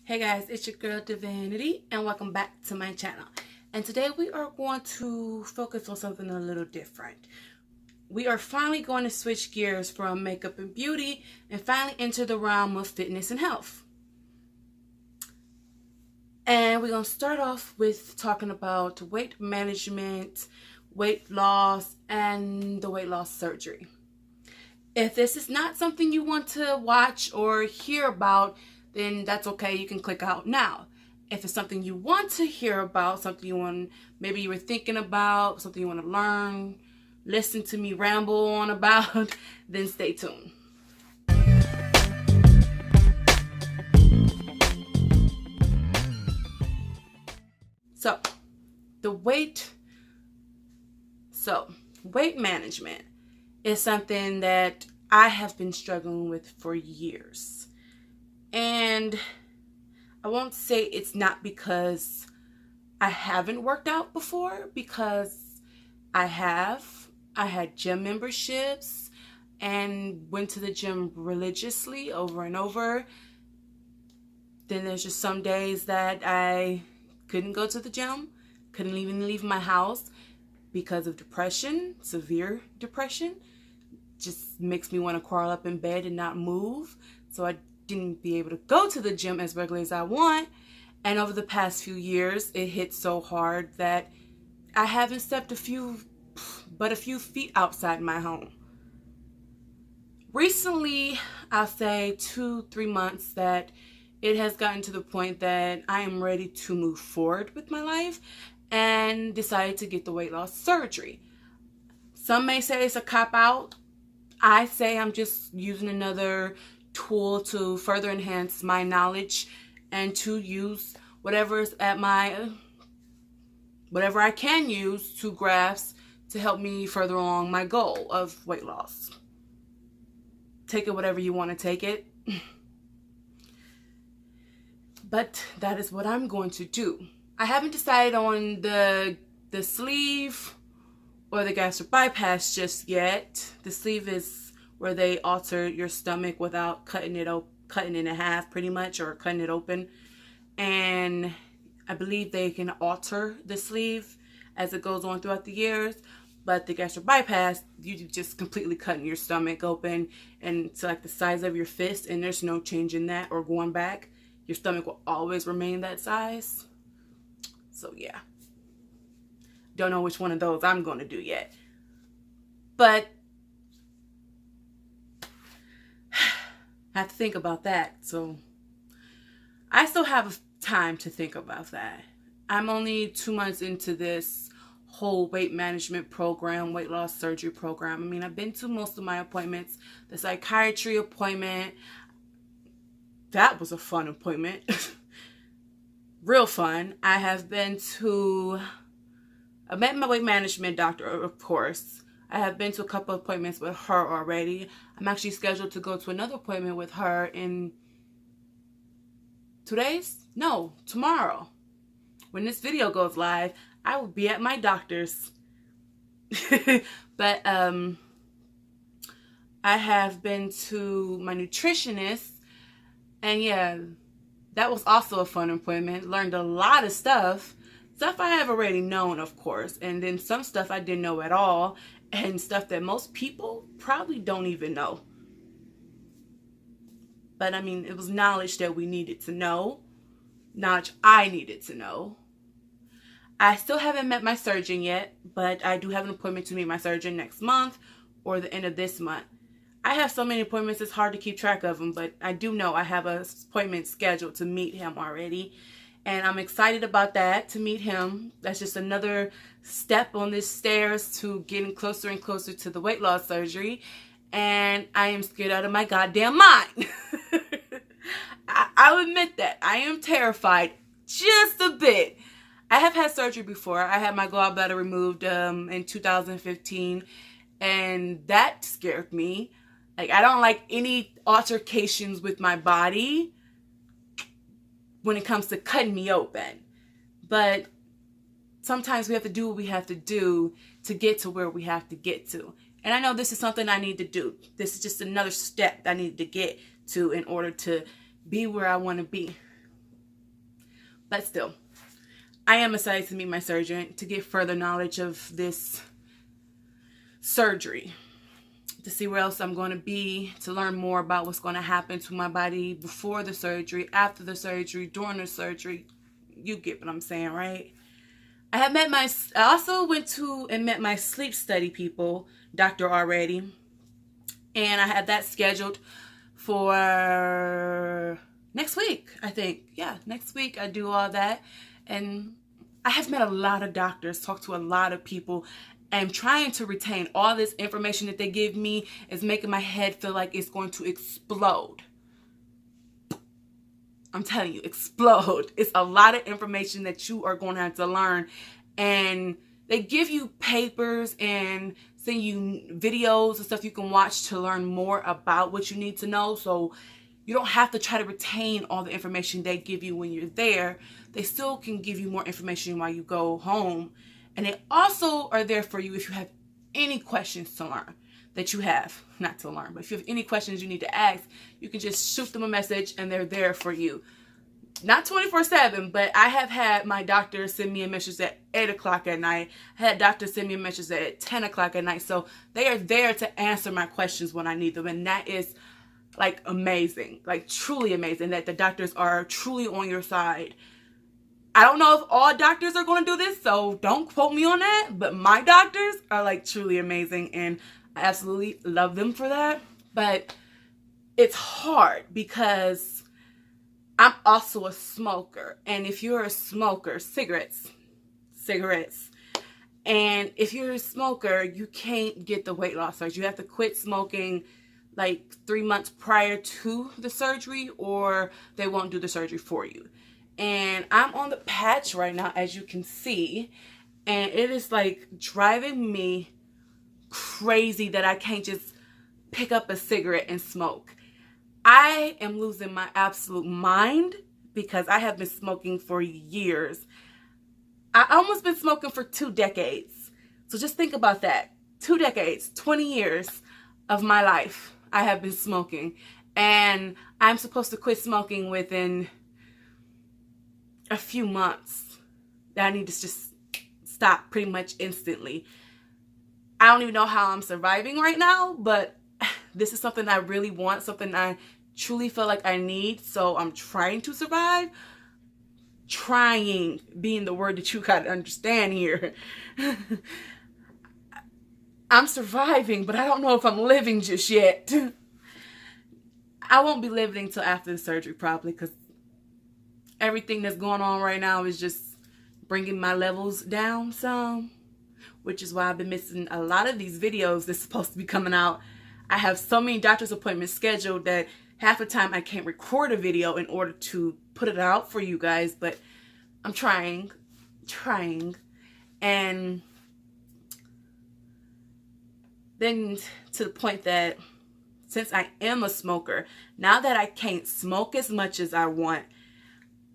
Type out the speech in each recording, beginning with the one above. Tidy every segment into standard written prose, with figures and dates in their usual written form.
Hey guys, it's your girl Divinity and welcome back to my channel. And today we are going to focus on something a little different. We are finally going to switch gears from makeup and beauty and finally enter the realm of fitness and health. And we're going to start off with talking about weight management, weight loss, and the weight loss surgery. If this is not something you want to watch or hear about, then that's okay. You can click out now. If it's something you want to hear about, something you want, maybe you were thinking about, something you want to learn, listen to me ramble on about, then stay tuned. So, weight management is something that I have been struggling with for years. And I won't say it's not because I haven't worked out before, because I have. I had gym memberships and went to the gym religiously over and over. Then there's just some days that I couldn't go to the gym, couldn't even leave my house because of depression, severe depression. Just makes me want to crawl up in bed and not move. So I didn't be able to go to the gym as regularly as I want. And over the past few years, it hit so hard that I haven't stepped a few feet outside my home. Recently, I'll say 2-3 months, that it has gotten to the point that I am ready to move forward with my life and decided to get the weight loss surgery. Some may say it's a cop-out. I say I'm just using another tool to further enhance my knowledge and to use whatever I can use to grasp to help me further along my goal of weight loss. Take it whatever you want to take it. But that is what I'm going to do. I haven't decided on the sleeve or the gastric bypass just yet. The sleeve is where they alter your stomach without cutting it in half, pretty much, or cutting it open. And I believe they can alter the sleeve as it goes on throughout the years. But the gastric bypass, you just completely cutting your stomach open and to like the size of your fist, and there's no change in that or going back. Your stomach will always remain that size. So yeah. Don't know which one of those I'm going to do yet. But I have to think about that. So I still have time to think about that. I'm only 2 months into this whole weight management program, weight loss surgery program. I mean, I've been to most of my appointments. The psychiatry appointment, that was a fun appointment. Real fun. I met my weight management doctor, of course. I have been to a couple of appointments with her already. I'm actually scheduled to go to another appointment with her in 2 days? No, tomorrow. When this video goes live, I will be at my doctor's. But I have been to my nutritionist, and yeah, that was also a fun appointment. Learned a lot of stuff I have already known, of course, and then some stuff I didn't know at all, and stuff that most people probably don't even know. But I mean, it was knowledge that we needed to know, knowledge I needed to know. I still haven't met my surgeon yet, but I do have an appointment to meet my surgeon next month or the end of this month. I have so many appointments, it's hard to keep track of them, but I do know I have an appointment scheduled to meet him already. And I'm excited about that, to meet him. That's just another step on this stairs to getting closer and closer to the weight loss surgery. And I am scared out of my goddamn mind. I'll admit that. I am terrified just a bit. I have had surgery before. I had my gallbladder removed in 2015. And that scared me. Like, I don't like any altercations with my body when it comes to cutting me open. But sometimes we have to do what we have to do to get to where we have to get to. And I know this is something I need to do. This is just another step I need to get to in order to be where I want to be. But still, I am excited to meet my surgeon to get further knowledge of this surgery, to see where else I'm going to be, to learn more about what's going to happen to my body before the surgery, after the surgery, during the surgery. You get what I'm saying, right? I also went to and met my sleep study people, doctor already. And I had that scheduled for next week, I think. Yeah, next week I do all that. And I have met a lot of doctors, talked to a lot of people, and trying to retain all this information that they give me is making my head feel like it's going to explode. I'm telling you, explode. It's a lot of information that you are going to have to learn. And they give you papers and send you videos and stuff you can watch to learn more about what you need to know. So you don't have to try to retain all the information they give you when you're there. They still can give you more information while you go home. And they also are there for you if you have any questions to learn that you have. Not to learn, but if you have any questions you need to ask, you can just shoot them a message and they're there for you. Not 24/7, but I have had my doctor send me a message at 8 o'clock at night. I had doctors send me a message at 10 o'clock at night. So they are there to answer my questions when I need them. And that is like amazing, like truly amazing, that the doctors are truly on your side. I don't know if all doctors are going to do this, so don't quote me on that. But my doctors are like truly amazing, and I absolutely love them for that. But it's hard because I'm also a smoker. And if you're a smoker, cigarettes. And if you're a smoker, you can't get the weight loss surgery. You have to quit smoking like 3 months prior to the surgery, or they won't do the surgery for you. And I'm on the patch right now, as you can see. And it is like driving me crazy that I can't just pick up a cigarette and smoke. I am losing my absolute mind because I have been smoking for years. I almost been smoking for 2 decades. So just think about that. 2 decades, 20 years of my life I have been smoking. And I'm supposed to quit smoking within a few months. That I need to just stop pretty much instantly. I don't even know how I'm surviving right now, but this is something I really want, something I truly feel like I need. So I'm trying to survive. Trying being the word that you gotta understand here. I'm surviving, but I don't know if I'm living just yet. I won't be living until after the surgery probably, because everything that's going on right now is just bringing my levels down some, which is why I've been missing a lot of these videos that's supposed to be coming out. I have so many doctor's appointments scheduled that half the time I can't record a video in order to put it out for you guys, but I'm trying. And then to the point that since I am a smoker, now that I can't smoke as much as I want,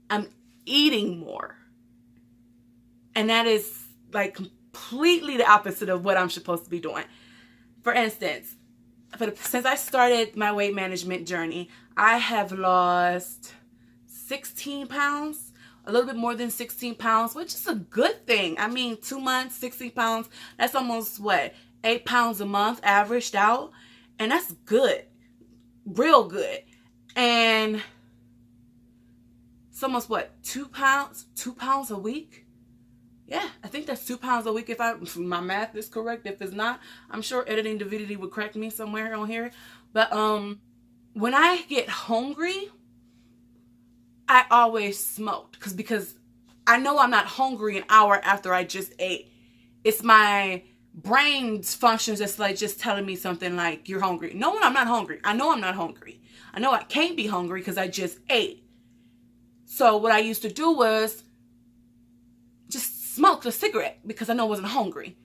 I'm eating more. And that is like completely the opposite of what I'm supposed to be doing. For instance, since I started my weight management journey, I have lost 16 pounds, a little bit more than 16 pounds, which is a good thing. I mean, 2 months, 16 pounds, that's almost what, 8 pounds a month averaged out. And that's good, real good. And it's almost what, 2 pounds a week? Yeah, I think that's 2 pounds a week if my math is correct. If it's not, I'm sure editing divinity would correct me somewhere on here. But when I get hungry, I always smoked because I know I'm not hungry an hour after I just ate. It's my brain's functions that's like just telling me something like, you're hungry. No, I'm not hungry. I know I'm not hungry. I know I can't be hungry because I just ate. So what I used to do was just smoke a cigarette because I know I wasn't hungry.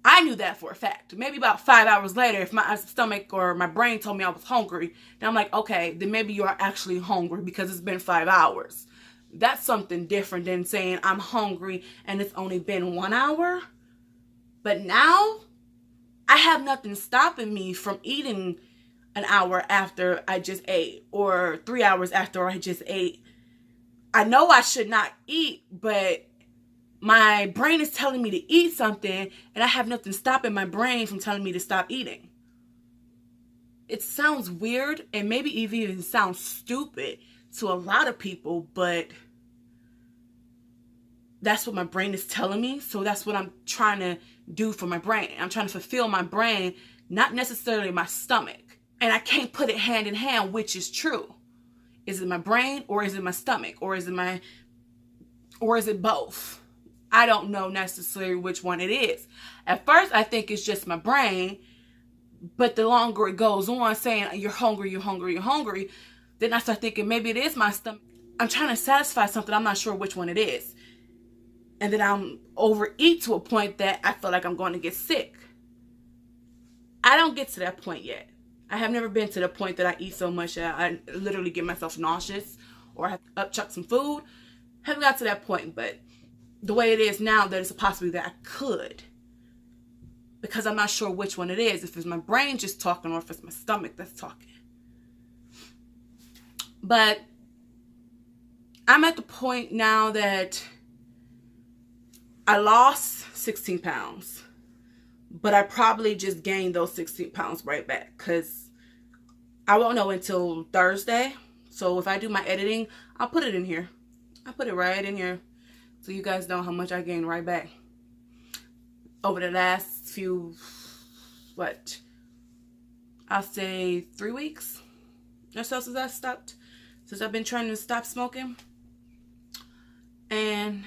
I knew that for a fact. Maybe about 5 hours later, if my stomach or my brain told me I was hungry, then I'm like, okay, then maybe you are actually hungry because it's been 5 hours. That's something different than saying I'm hungry and it's only been 1 hour. But now I have nothing stopping me from eating an hour after I just ate, or 3 hours after I just ate. I know I should not eat, but my brain is telling me to eat something, and I have nothing stopping my brain from telling me to stop eating. It sounds weird, and maybe even sounds stupid to a lot of people, but that's what my brain is telling me. So that's what I'm trying to do for my brain. I'm trying to fulfill my brain, not necessarily my stomach. And I can't put it hand in hand, which is true. Is it my brain, or is it my stomach, or is it both? I don't know necessarily which one it is. At first, I think it's just my brain, but the longer it goes on saying you're hungry, you're hungry, you're hungry, then I start thinking maybe it is my stomach. I'm trying to satisfy something. I'm not sure which one it is. And then I'm overeat to a point that I feel like I'm going to get sick. I don't get to that point yet. I have never been to the point that I eat so much that I literally get myself nauseous or I have to upchuck some food. Haven't got to that point, but the way it is now, there's a possibility that I could. Because I'm not sure which one it is. If it's my brain just talking or if it's my stomach that's talking. But I'm at the point now that I lost 16 pounds. But I probably just gained those 16 pounds right back. Because I won't know until Thursday. So if I do my editing, I'll put it in here. I'll put it right in here. So you guys know how much I gained right back. Over the last few, I'll say 3 weeks or so since I've been trying to stop smoking. And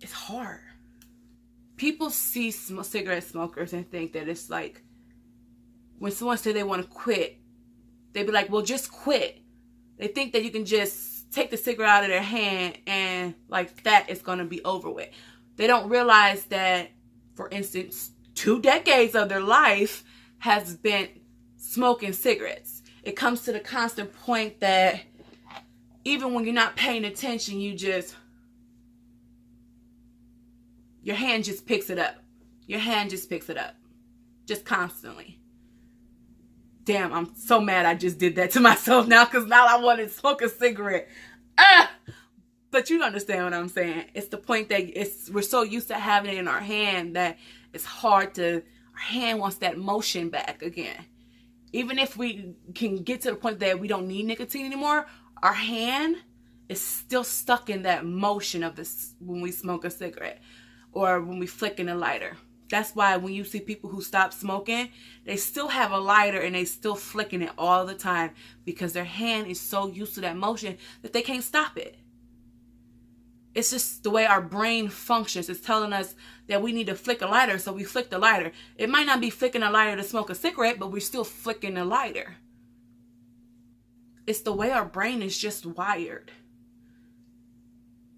it's hard. People see cigarette smokers and think that it's like, when someone says they want to quit, they be like, well, just quit. They think that you can just take the cigarette out of their hand and like that is going to be over with. They don't realize that, for instance, 2 decades of their life has been smoking cigarettes. It comes to the constant point that even when you're not paying attention, your hand just picks it up. Your hand just picks it up. Just constantly. Damn, I'm so mad I just did that to myself now because now I want to smoke a cigarette. But you understand what I'm saying. It's the point that we're so used to having it in our hand that it's hard to, our hand wants that motion back again. Even if we can get to the point that we don't need nicotine anymore, our hand is still stuck in that motion of this when we smoke a cigarette or when we flick in a lighter. That's why when you see people who stop smoking, they still have a lighter and they still flicking it all the time because their hand is so used to that motion that they can't stop it. It's just the way our brain functions. It's telling us that we need to flick a lighter, so we flick the lighter. It might not be flicking a lighter to smoke a cigarette, but we're still flicking a lighter. It's the way our brain is just wired.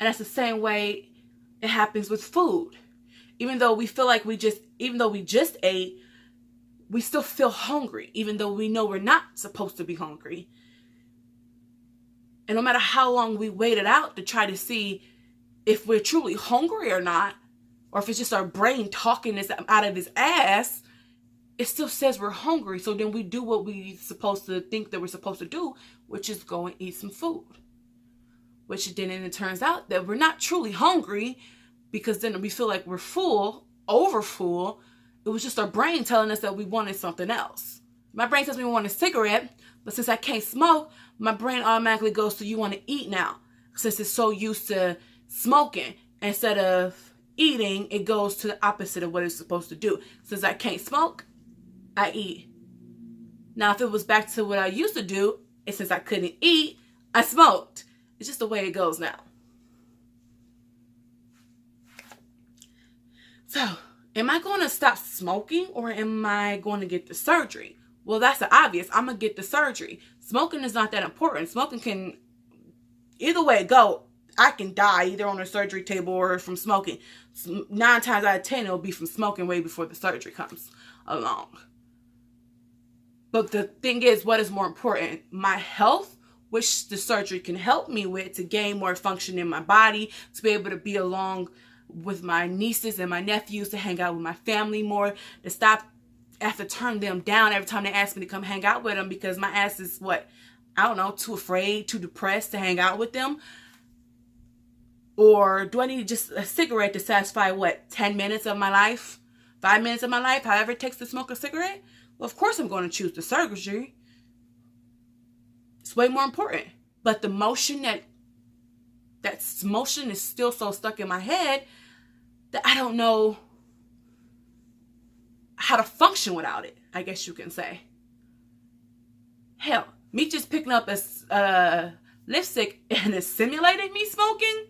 And that's the same way it happens with food. Even though we feel like we just ate, we still feel hungry, even though we know we're not supposed to be hungry. And no matter how long we wait it out to try to see if we're truly hungry or not, or if it's just our brain talking this out of his ass, it still says we're hungry. So then we do what we're supposed to think that we're supposed to do, which is go and eat some food. Which then it turns out that we're not truly hungry, because then we feel like we're full, over full. It was just our brain telling us that we wanted something else. My brain tells me we want a cigarette, but since I can't smoke, my brain automatically goes to you want to eat now. Since it's so used to smoking, instead of eating, it goes to the opposite of what it's supposed to do. Since I can't smoke, I eat. Now, if it was back to what I used to do, and since I couldn't eat, I smoked. It's just the way it goes now. So, am I going to stop smoking or am I going to get the surgery? Well, that's the obvious. I'm going to get the surgery. Smoking is not that important. Smoking can, either way it go, I can die either on a surgery table or from smoking. 9 times out of 10, it'll be from smoking way before the surgery comes along. But the thing is, what is more important? My health, which the surgery can help me with to gain more function in my body, to be able to be along with my nieces and my nephews, to hang out with my family more, to stop have to turn them down every time they ask me to come hang out with them because my ass is I don't know, too afraid, too depressed to hang out with them? Or do I need just a cigarette to satisfy, what, 10 minutes of my life? 5 minutes of my life, however it takes to smoke a cigarette? Well, of course I'm going to choose the surgery. It's way more important. But the motion that motion is still so stuck in my head that I don't know how to function without it, I guess you can say. Hell, me just picking up a lipstick and it simulated me smoking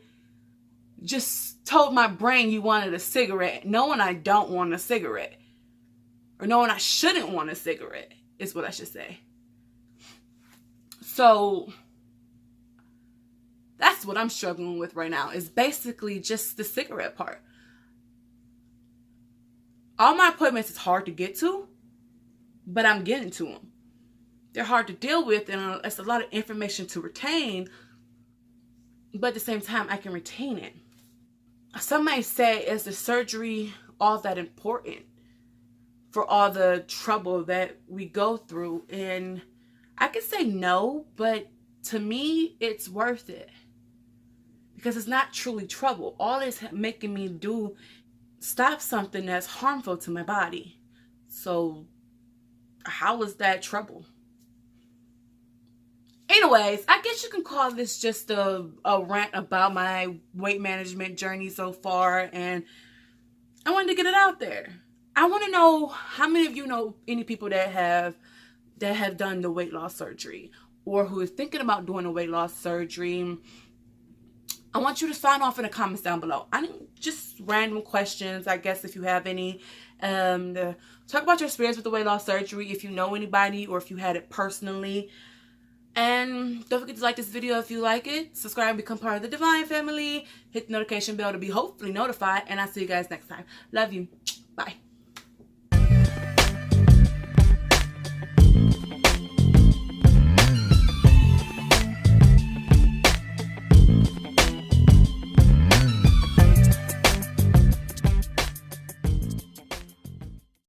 just told my brain you wanted a cigarette, knowing I don't want a cigarette. Or knowing I shouldn't want a cigarette, is what I should say. So, that's what I'm struggling with right now, is basically just the cigarette part. All my appointments is hard to get to, but I'm getting to them. They're hard to deal with, and it's a lot of information to retain, but at the same time, I can retain it. Some might say, is the surgery all that important for all the trouble that we go through? And I could say no, but to me, it's worth it. Because it's not truly trouble. All it's making me do, stop something that's harmful to my body. So, how is that trouble? Anyways, I guess you can call this just a rant about my weight management journey so far, and I wanted to get it out there. I want to know how many of you know any people that have done the weight loss surgery, or who is thinking about doing a weight loss surgery. I want you to sign off in the comments down below. I mean, just random questions, I guess, if you have any. Talk about your experience with the weight loss surgery, if you know anybody or if you had it personally. And don't forget to like this video if you like it. Subscribe and become part of the Divine family. Hit the notification bell to be hopefully notified. And I'll see you guys next time. Love you. Bye.